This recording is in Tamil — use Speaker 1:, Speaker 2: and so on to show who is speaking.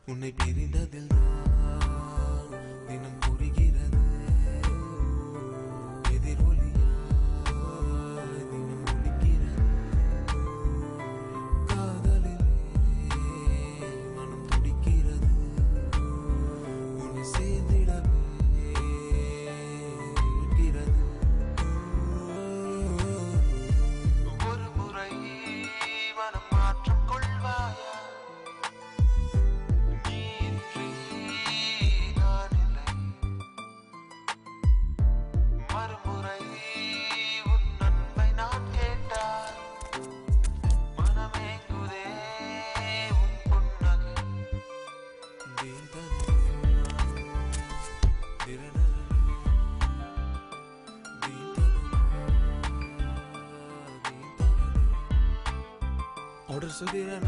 Speaker 1: உன்னை பிரிந்ததில் தான் தினம் புரிகிறது எதிரொலியா தினம் ஒலிக்கிறது காதலிலே மனம் துடிக்கிறது உன்னை சேர்ந்திடவே இருக்கிறது ஒரு முறை மனம் மாற்றம் கொள்வாயா மறுமுறை உன் அன்பை நான் கேட்டால் மனமேங்குதே உன் புன்னகை ஆர்டர் சுதிரன